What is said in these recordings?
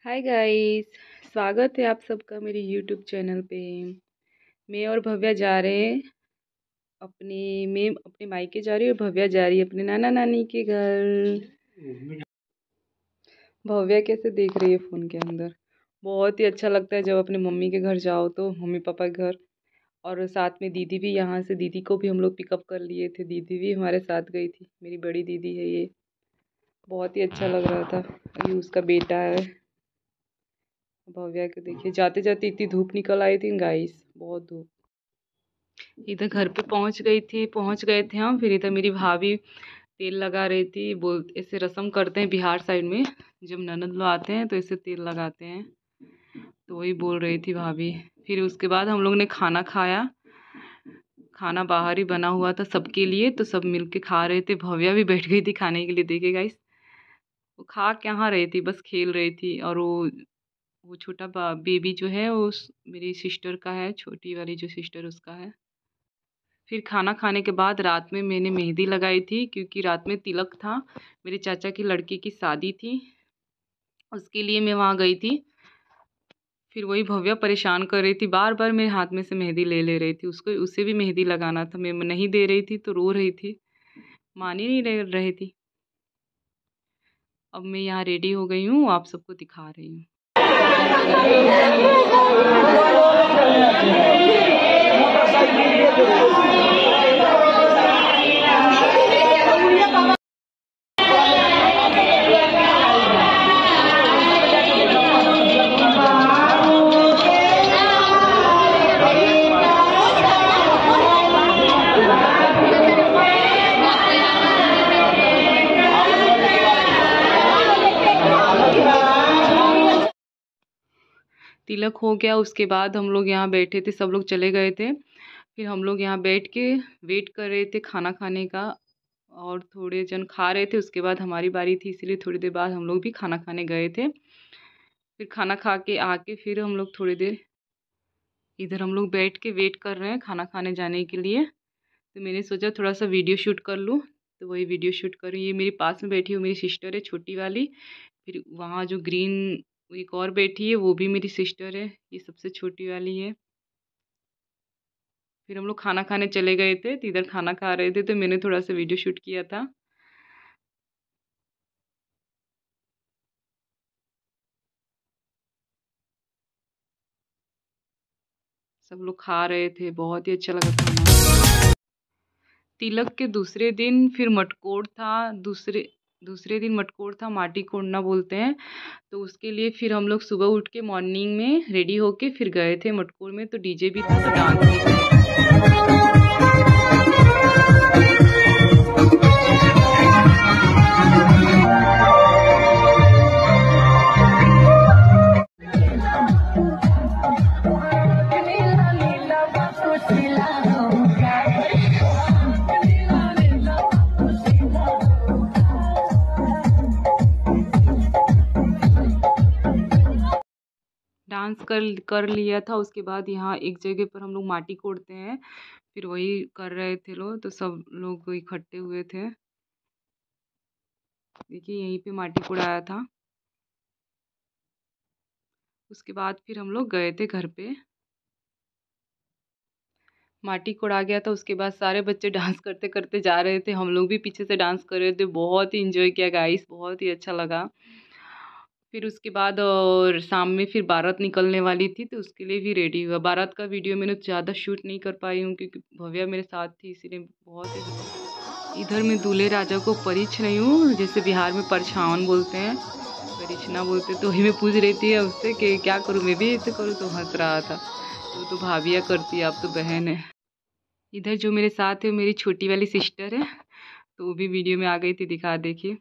Hi guys. स्वागत है आप सबका मेरे यूट्यूब चैनल पे। मैं और भव्या जा रहे हैं मैं अपने मायके जा रही हूँ और भव्या जा रही है अपने नाना नानी के घर। भव्या कैसे देख रही है फ़ोन के अंदर। बहुत ही अच्छा लगता है जब अपने मम्मी के घर जाओ तो, मम्मी पापा के घर। और साथ में दीदी भी यहाँ से, दीदी को भी हम लोग पिकअप कर लिए थे, दीदी भी हमारे साथ गई थी। मेरी बड़ी दीदी है ये। बहुत ही अच्छा लग रहा था। ये उसका बेटा है भव्या के। देखिए जाते जाते इतनी धूप निकल आई थी गाइस, बहुत धूप। इधर घर पे पहुंच गए थे हम। फिर इधर मेरी भाभी तेल लगा रही थी। बोल ऐसे रस्म करते हैं बिहार साइड में, जब ननद लोग आते हैं तो ऐसे तेल लगाते हैं। तो वही बोल रही थी भाभी। फिर उसके बाद हम लोग ने खाना खाया। खाना बाहर ही बना हुआ था सबके लिए, तो सब मिल के खा रहे थे। भव्या भी बैठ गई थी खाने के लिए। देखे गाइस, वो खा कहाँ रही थी, बस खेल रही थी। और वो छोटा बेबी जो है वो मेरी सिस्टर का है, छोटी वाली जो सिस्टर उसका है। फिर खाना खाने के बाद रात में मैंने मेहंदी लगाई थी, क्योंकि रात में तिलक था, मेरे चाचा की लड़की की शादी थी, उसके लिए मैं वहाँ गई थी। फिर वही भव्या परेशान कर रही थी, बार बार मेरे हाथ में से मेहंदी ले रही थी। उसे भी मेहंदी लगाना था, मैं नहीं दे रही थी तो रो रही थी, मान ही नहीं रही थी। अब मैं यहाँ रेडी हो गई हूँ, आप सबको दिखा रही हूँ। तिलक हो गया, उसके बाद हम लोग यहाँ बैठे थे, सब लोग चले गए थे। फिर हम लोग यहाँ बैठ के वेट कर रहे थे खाना खाने का, और थोड़े जन खा रहे थे। उसके बाद हमारी बारी थी, इसलिए थोड़ी देर बाद हम लोग भी खाना खाने गए थे। फिर खाना खा के आके फिर हम लोग थोड़ी देर इधर हम लोग बैठ के वेट कर रहे हैं खाना खाने जाने के लिए। तो मैंने सोचा थोड़ा सा वीडियो शूट कर लूँ, तो वही वीडियो शूट कर रही। ये मेरे पास में बैठी हुई मेरी सिस्टर है, छोटी वाली। फिर वहाँ जो ग्रीन एक और बैठी है, वो भी मेरी सिस्टर है, ये सबसे छोटी वाली है। फिर हम लोग खाना खाने चले गए थे, तो इधर खाना खा रहे थे, तो मैंने थोड़ा सा वीडियो शूट किया था। सब लोग खा रहे थे, बहुत ही अच्छा लगा खाना। तिलक के दूसरे दिन फिर मटकोर था। दूसरे दूसरे दिन मटकोर था, माटी कोड़ना बोलते हैं। तो उसके लिए फिर हम लोग सुबह उठ के मॉर्निंग में रेडी होके फिर गए थे मटकोर में। तो डीजे भी था, तो डांस भी किया। डांस कर लिया था। उसके बाद यहाँ एक जगह पर हम लोग माटी कोड़ते हैं, फिर वही कर रहे थे लोग, तो सब लोग इकट्ठे हुए थे। देखिए यहीं पे माटी कोड़ाया था। उसके बाद फिर हम लोग गए थे घर पे। माटी कोड़ा गया था, उसके बाद सारे बच्चे डांस करते करते जा रहे थे, हम लोग भी पीछे से डांस कर रहे थे। बहुत ही इंजॉय किया गाइस, बहुत ही अच्छा लगा। फिर उसके बाद और शाम में फिर बारात निकलने वाली थी, तो उसके लिए भी रेडी हुआ। बारात का वीडियो मैंने ज़्यादा शूट नहीं कर पाई हूँ, क्योंकि भव्या मेरे साथ थी, इसीलिए बहुत ही। इधर मैं दूल्हे राजा को परिछ रही हूँ, जैसे बिहार में परछावन बोलते हैं, परिछना बोलते। तो वही मैं पूछ रही थी उससे कि क्या करूँ, मैं भी ऐसे करूँ, तो हंस रहा था। तो भाभियाँ करती है, आप तो बहन है। इधर जो मेरे साथ है मेरी छोटी वाली सिस्टर है, तो वो भी वीडियो में आ गई थी, दिखा देखिए।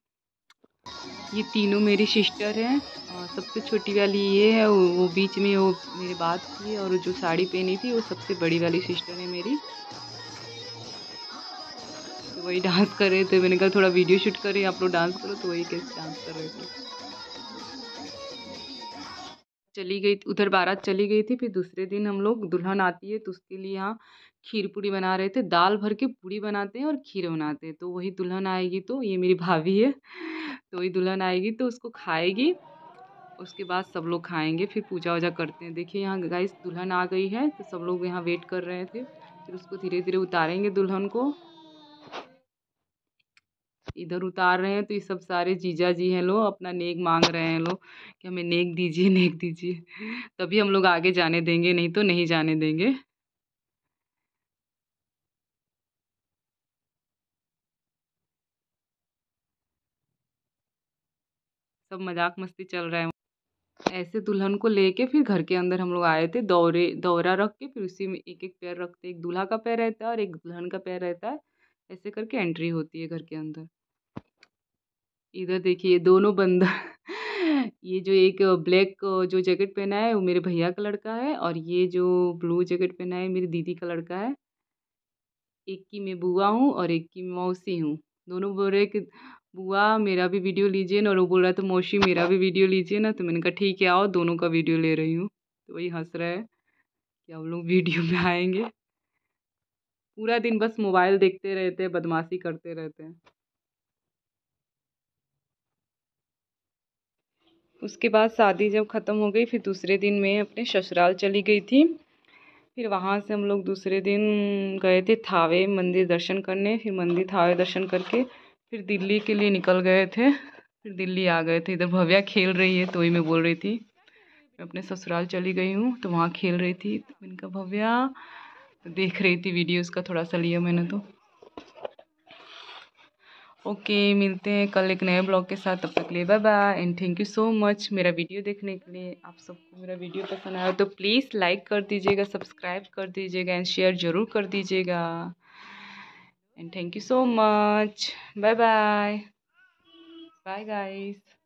ये तीनों मेरी सिस्टर हैं, और सबसे छोटी वाली ये है, वो बीच में वो मेरे बात की, और जो साड़ी पहनी थी वो सबसे बड़ी वाली सिस्टर है मेरी। तो वही डांस कर रहे थे, मैंने कहा थोड़ा वीडियो शूट करें, आप लोग डांस करो, तो वही कैसे डांस कर रहे थे। चली गई उधर, बारात चली गई थी। फिर दूसरे दिन हम लोग, दुल्हन आती है तो उसके लिए यहाँ खीर पूड़ी बना रहे थे। दाल भर के पूड़ी बनाते हैं और खीर बनाते हैं। तो वही दुल्हन आएगी, तो ये मेरी भाभी है, तो वही दुल्हन आएगी तो उसको खाएगी। उसके बाद सब लोग खाएंगे, फिर पूजा वूजा करते हैं। देखिए यहाँ गाइस दुल्हन आ गई है, तो सब लोग यहाँ वेट कर रहे थे। फिर उसको धीरे धीरे उतारेंगे दुल्हन को। इधर उतार रहे हैं तो ये सब सारे जीजा जी हैं, लोग अपना नेक मांग रहे हैं लोग कि हमें नेक दीजिए, नेक दीजिए। तभी हम लोग आगे जाने देंगे, नहीं तो नहीं जाने देंगे। सब मजाक मस्ती चल रहा है। ऐसे दुल्हन को लेके फिर घर के अंदर हम लोग आए थे, दौरा रख के फिर उसी में एक एक पैर रखते, एक दूल्हा का पैर रहता है और एक दुल्हन का पैर रहता है। ऐसे करके एंट्री होती है घर के अंदर। इधर देखिए दोनों बंदा ये जो एक ब्लैक जो जैकेट पहना है वो मेरे भैया का लड़का है, और ये जो ब्लू जैकेट पहना है मेरी दीदी का लड़का है। एक की मैं बुआ हूँ और एक की मैं मौसी हूँ। दोनों बोल रहे कि बुआ मेरा भी वीडियो लीजिए ना, और वो बोल रहा था मौसी मेरा भी वीडियो लीजिए ना। तो मैंने कहा ठीक है आओ, दोनों का वीडियो ले रही हूँ। तो वही हंस रहा है कि हम लोग वीडियो में आएंगे। पूरा दिन बस मोबाइल देखते रहते हैं, बदमाशी करते रहते हैं। उसके बाद शादी जब ख़त्म हो गई, फिर दूसरे दिन मैं अपने ससुराल चली गई थी। फिर वहाँ से हम लोग दूसरे दिन गए थे थावे मंदिर दर्शन करने। फिर मंदिर थावे दर्शन करके फिर दिल्ली के लिए निकल गए थे। फिर दिल्ली आ गए थे। इधर भव्या खेल रही है, तो वही मैं बोल रही थी मैं अपने ससुराल चली गई हूँ, तो वहाँ खेल रही थी। तो मैंने कहा भव्या, तो देख रही थी वीडियो उसका थोड़ा सा लिया मैंने। तो ओके, मिलते हैं कल एक नए ब्लॉग के साथ। तब तक के लिए bye bye and thank you so much मेरा वीडियो देखने के लिए। आप सबको मेरा वीडियो पसंद आया तो प्लीज़ लाइक कर दीजिएगा, सब्सक्राइब कर दीजिएगा एंड शेयर ज़रूर कर दीजिएगा। And thank you so much. Bye bye. Bye guys.